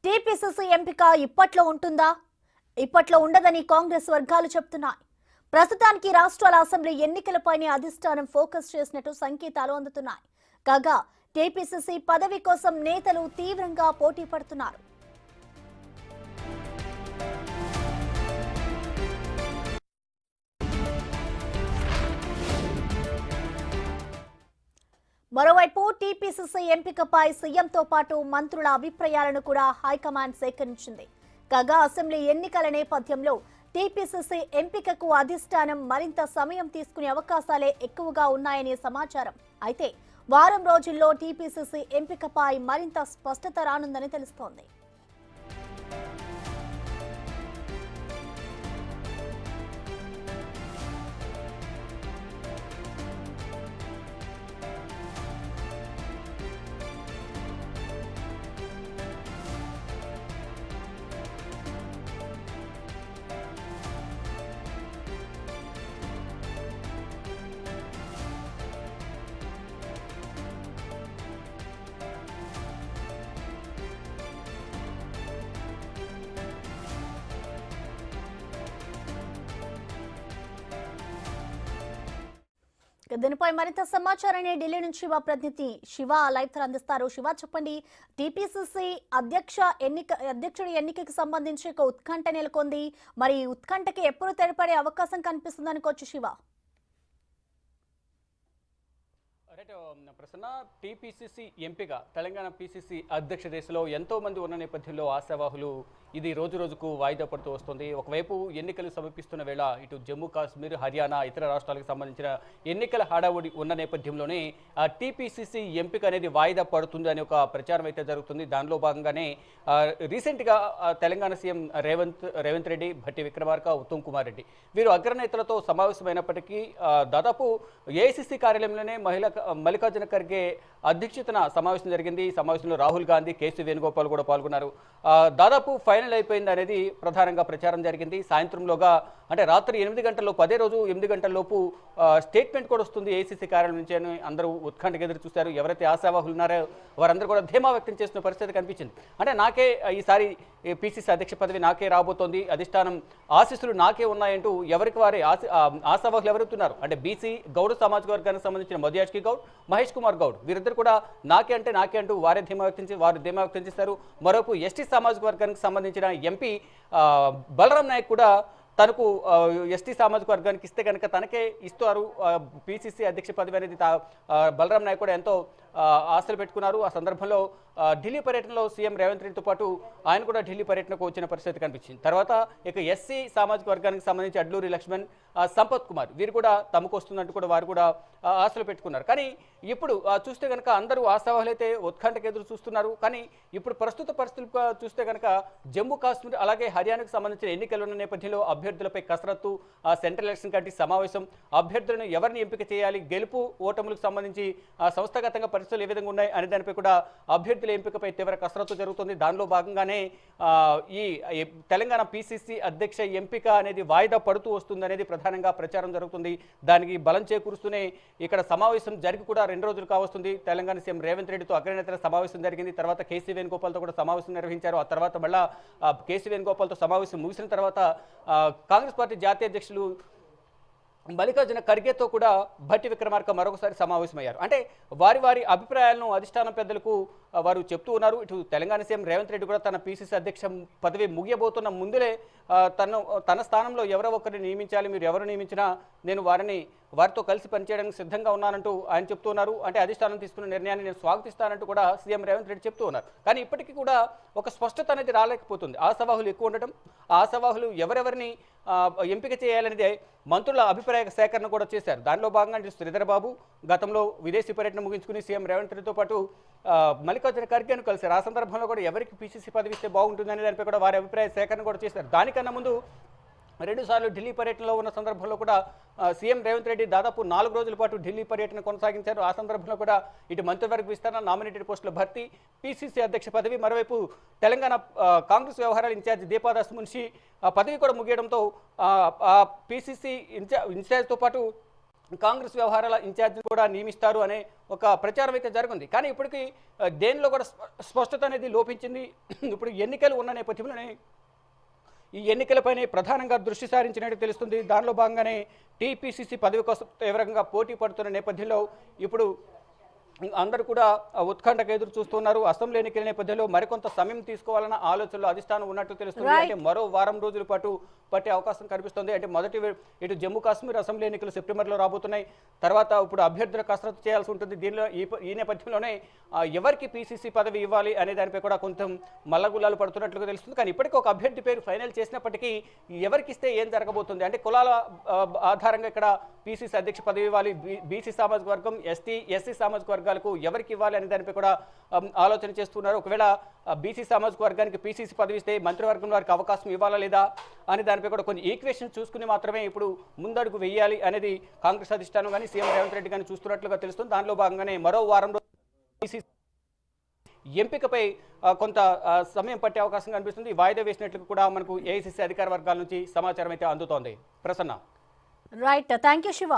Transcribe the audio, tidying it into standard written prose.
TPCC ఎంపిక ఇప్పట్లో ఉంటుందా? ఇప్పట్లో ఉండదని కాంగ్రెస్ వర్గాలు చెప్తున్నాయి. ప్రస్తుతానికి రాష్ట్రాల అసెంబ్లీ ఎన్నికలపైనే అధిష్టానం ఫోకస్ చేసినట్టు సంకేతాలు అందుతున్నాయి. కాగా టీపీసీసీ పదవి కోసం నేతలు తీవ్రంగా పోటీ పడుతున్నారు. మరోవైపు టీపీసీసీ ఎంపికపై సీఎంతో పాటు మంత్రుల అభిప్రాయాలను కూడా హైకమాండ్ సేకరించింది. కాగా అసెంబ్లీ ఎన్నికల నేపథ్యంలో టీపీసీసీ ఎంపికకు అధిష్టానం మరింత సమయం తీసుకునే అవకాశాలే ఎక్కువగా ఉన్నాయనే సమాచారం. అయితే వారం రోజుల్లో టీపీసీసీ ఎంపికపై మరింత స్పష్టత రానుందని తెలుస్తోంది. దీనిపై మరింత సమాచారాన్ని ఢిల్లీ నుంచి మా ప్రతినిధి శివ లైవ్ తో అందిస్తారు. శివ, చెప్పండి, టీపీసీసీ అధ్యక్షుడి ఎన్నికకి సంబంధించి ఒక ఉత్కంఠ నెలకొంది. మరి ఉత్కంఠకి ఎప్పుడు తెరపడే అవకాశం కనిపిస్తుంది అనుకోవచ్చు శివ? ప్రసన్న, టీపీసీసీ ఎంపిక తెలంగాణ పీసీసీ అధ్యక్ష దశలో ఎంతో మంది ఉన్న నేపథ్యంలో ఆశావాహులు ఇది రోజు రోజుకు వాయిదా పడుతూ వస్తుంది. ఒకవైపు ఎన్నికలు సమీపిస్తున్న వేళ ఇటు జమ్మూ కాశ్మీర్, హర్యానా, ఇతర రాష్ట్రాలకు సంబంధించిన ఎన్నికల హడావుడి ఉన్న నేపథ్యంలోనే టీపీసీసీ ఎంపిక అనేది వాయిదా పడుతుంది అనే ఒక ప్రచారం అయితే జరుగుతుంది. దానిలో భాగంగానే రీసెంట్గా తెలంగాణ సీఎం రేవంత్ రెడ్డి, భట్టి విక్రమార్క, ఉత్తమ్ కుమార్ రెడ్డి వీరు అగ్రనేతలతో సమావేశమైనప్పటికీ దాదాపు ఏఐసీసీ కార్యాలయంలోనే మల్లికార్జున ఖర్గే అధ్యక్షతన సమావేశం జరిగింది. ఈ సమావేశంలో రాహుల్ గాంధీ, కేసీ వేణుగోపాల్ కూడా పాల్గొన్నారు. దాదాపు ఫైనల్ అయిపోయింది అనేది ప్రధానంగా ప్రచారం జరిగింది. సాయంత్రంలోగా అంటే రాత్రి 8 గంటలలోపు, అదే రోజు 8 గంటలలోపు స్టేట్మెంట్ కూడా వస్తుంది ఏఐసీసీ కార్యాలయం నుంచి అని అందరూ ఉత్కంఠగా ఎదురు చూశారు. ఎవరైతే ఆశావాహులు ఉన్నారో వారందరూ కూడా ధీమా వ్యక్తం చేసిన పరిస్థితి కనిపించింది. అంటే నాకే ఈసారి పీసీసీ అధ్యక్ష పదవి నాకే రాబోతోంది, అధిష్టానం ఆశీస్సులు నాకే ఉన్నాయంటూ ఎవరికి వారే ఆశావాహులు ఎవరుతున్నారు అంటే బీసీ గౌడ సామాజిక వర్గానికి సంబంధించిన మధుయాష్కి గౌడ్, మహేష్ కుమార్ గౌడ్ వీరిద్దరు కూడా నాకే అంటూ వారు ధీమా వ్యక్తం చేశారు. మరోపు ఎస్టీ సామాజిక వర్గానికి సంబంధించిన ఎంపీ బలరాం నాయక్ కూడా తనకు ఎస్టీ సామాజిక వర్గానికి ఇస్తే కనుక తనకే ఇస్తారు పీసీసీ అధ్యక్ష పదవి అనేది బలరాం నాయక్ కూడా ఎంతో ఆశలు పెట్టుకున్నారు. ఆ సందర్భంలో ఢిల్లీ పర్యటనలో సీఎం రేవంత్ రెడ్డితో పాటు ఆయన కూడా ఢిల్లీ పర్యటనకు వచ్చిన పరిస్థితి కనిపించింది. తర్వాత ఇక ఎస్సీ సామాజిక వర్గానికి సంబంధించి అడ్లూరి లక్ష్మణ్, సంపత్ కుమార్ వీరు కూడా తమకు వస్తుందంటూ కూడా వారు కూడా ఆశలు పెట్టుకున్నారు. కానీ ఇప్పుడు చూస్తే కనుక అందరూ ఆశావాహులు అయితే ఉత్కంఠకు ఎదురు చూస్తున్నారు. కానీ ఇప్పుడు ప్రస్తుత పరిస్థితులు చూస్తే కనుక జమ్మూ కాశ్మీర్ అలాగే హర్యానాకు సంబంధించిన ఎన్నికలు ఉన్న నేపథ్యంలో అభ్యర్థులపై కసరత్తు, సెంట్రల్ ఎలక్షన్ కమిటీ సమావేశం, అభ్యర్థులను ఎవరిని ఎంపిక చేయాలి, గెలుపు ఓటములకు సంబంధించి సంస్థాగతంగా పరిస్థితులు ఏ విధంగా ఉన్నాయి అనే దానిపై కూడా అభ్యర్థుల ఎంపికపై తీవ్ర కసరత్తు జరుగుతుంది. దానిలో భాగంగానే ఈ తెలంగాణ పీసీసీ అధ్యక్ష ఎంపిక అనేది వాయిదా పడుతూ వస్తుంది అనేది ప్రధానంగా ప్రచారం జరుగుతుంది. దానికి బలం చేకూరుస్తూనే ఇక్కడ సమావేశం జరిగి కూడా 2 రోజులు కావస్తుంది. తెలంగాణ సీఎం రేవంత్ రెడ్డితో అగ్రనేతల సమావేశం జరిగింది. తర్వాత కేసీ వేణుగోపాల్తో కూడా సమావేశం నిర్వహించారు. ఆ తర్వాత మళ్ళా కేసీ వేణుగోపాల్తో సమావేశం ముగిసిన తర్వాత కాంగ్రెస్ పార్టీ జాతీయ అధ్యక్షులు మల్లికార్జున ఖర్గేతో కూడా భట్టి విక్రమార్క మరొకసారి సమావేశమయ్యారు. అంటే వారి అభిప్రాయాలను అధిష్టానం పెద్దలకు వారు చెప్తూ ఉన్నారు. ఇటు తెలంగాణ సీఎం రేవంత్ రెడ్డి కూడా తన పీసీసీ అధ్యక్ష పదవి ముగియబోతున్న ముందులే తన స్థానంలో ఎవరో ఒకరిని నియమించాలి, మీరు ఎవరు నియమించినా నేను వారితో కలిసి పనిచేయడానికి సిద్ధంగా ఉన్నానంటూ ఆయన చెప్తూ ఉన్నారు. అంటే అధిష్టానం తీసుకున్న నిర్ణయాన్ని నేను స్వాగతిస్తానంటూ కూడా సీఎం రేవంత్ రెడ్డి చెప్తూ ఉన్నారు. కానీ ఇప్పటికీ కూడా ఒక స్పష్టత అనేది రాలేకపోతుంది. ఆశావాహులు ఎక్కువ ఉండటం, ఆశావాహులు ఎవరెవరిని ఎంపిక చేయాలనేది మంత్రుల అభిప్రాయ సేకరణ కూడా చేశారు. దానిలో భాగంగా శ్రీధర్ బాబు గతంలో విదేశీ పర్యటన ముగించుకుని సీఎం రేవంత్ రెడ్డితో పాటు మల్లికార్జున ఖర్గేను కలిశారు. ఆ సందర్భంలో కూడా ఎవరికి పీసీసీ పదవి ఇస్తే బాగుంటుందనే దానిపై కూడా వారి అభిప్రాయ సేకరణ కూడా చేశారు. దానికన్నా ముందు 2 సార్లు ఢిల్లీ పర్యటనలో ఉన్న సందర్భంలో కూడా సీఎం రేవంత్ రెడ్డి దాదాపు 4 రోజుల పాటు ఢిల్లీ పర్యటన కొనసాగించారు. ఆ సందర్భంలో కూడా ఇటు మంత్రివర్గ విస్తరణ, నామినేటెడ్ పోస్టుల భర్తీ, పీసీసీ అధ్యక్ష పదవి, మరోవైపు తెలంగాణ కాంగ్రెస్ వ్యవహారాల ఇన్ఛార్జి దీపాదాస్ మున్షి పదవి కూడా ముగియడంతో పీసీసీ ఇన్ఛార్జ్తో పాటు కాంగ్రెస్ వ్యవహారాల ఇన్ఛార్జిని కూడా నియమిస్తారు అనే ఒక ప్రచారం అయితే జరుగుంది. కానీ ఇప్పటికీ దేనిలో కూడా స్పష్టత అనేది లోపించింది. ఇప్పుడు ఎన్నికలు ఉన్న నేపథ్యంలోనే ఈ ఎన్నికలపైనే ప్రధానంగా దృష్టి సారించినట్టు తెలుస్తుంది. దానిలో భాగంగానే టీపీసీసీ పదవి కోసం తీవ్రంగా పోటీ పడుతున్న నేపథ్యంలో ఇప్పుడు అందరూ కూడా ఉత్కంఠకు ఎదురు చూస్తున్నారు. అసెంబ్లీ ఎన్నికల నేపథ్యంలో మరికొంత సమయం తీసుకోవాలన్న ఆలోచనలో అధిష్టానం ఉన్నట్టు తెలుస్తుంది. అంటే మరో వారం రోజుల పాటు పట్టే అవకాశం కనిపిస్తుంది. అంటే ఇటు జమ్మూ కాశ్మీర్ అసెంబ్లీ ఎన్నికలు సెప్టెంబర్లో రాబోతున్నాయి. తర్వాత ఇప్పుడు అభ్యర్థుల కసరత్తు చేయాల్సి ఉంటుంది. దీనిలో ఈ నేపథ్యంలోనే ఎవరికి పీసీసీ పదవి ఇవ్వాలి అనే దానిపై కూడా కొంచెం మల్లగుల్లాలు పడుతున్నట్లుగా తెలుస్తుంది. కానీ ఇప్పటికీ ఒక అభ్యర్థి పేరు ఫైనల్ చేసినప్పటికీ ఎవరికి ఇస్తే ఏం జరగబోతుంది అంటే కులాల ఆధారంగా ఇక్కడ పీసీసీ అధ్యక్ష పదవి ఇవ్వాలి, బీసీ సామాజిక వర్గం, ఎస్సీ సామాజిక వర్గాలకు ఎవరికి ఇవ్వాలి అనే దానిపై కూడా ఆలోచన చేస్తున్నారు. ఒకవేళ బీసీ సామాజిక వర్గానికి పీసీసీ పదవి ఇస్తే మంత్రివర్గం వారికి అవకాశం ఇవ్వాలా లేదా అనే దానిపై కూడా కొన్ని ఈక్వేషన్ చూసుకుని మాత్రమే ఇప్పుడు ముందడుగు వేయాలి అనేది కాంగ్రెస్ అధిష్టానం కానీ సీఎం రేవంత్ రెడ్డి కానీ చూస్తున్నట్లుగా తెలుస్తుంది. దానిలో భాగంగానే మరో వారం రోజులు పీసీసీ ఎంపికపై కొంత సమయం పట్టే అవకాశం కనిపిస్తుంది. వాయిదా వేసినట్లు కూడా మనకు ఏఐసీసీ అధికార వర్గాల నుంచి సమాచారం అయితే అందుతోంది. Prasanna. Right, thank you Shiva.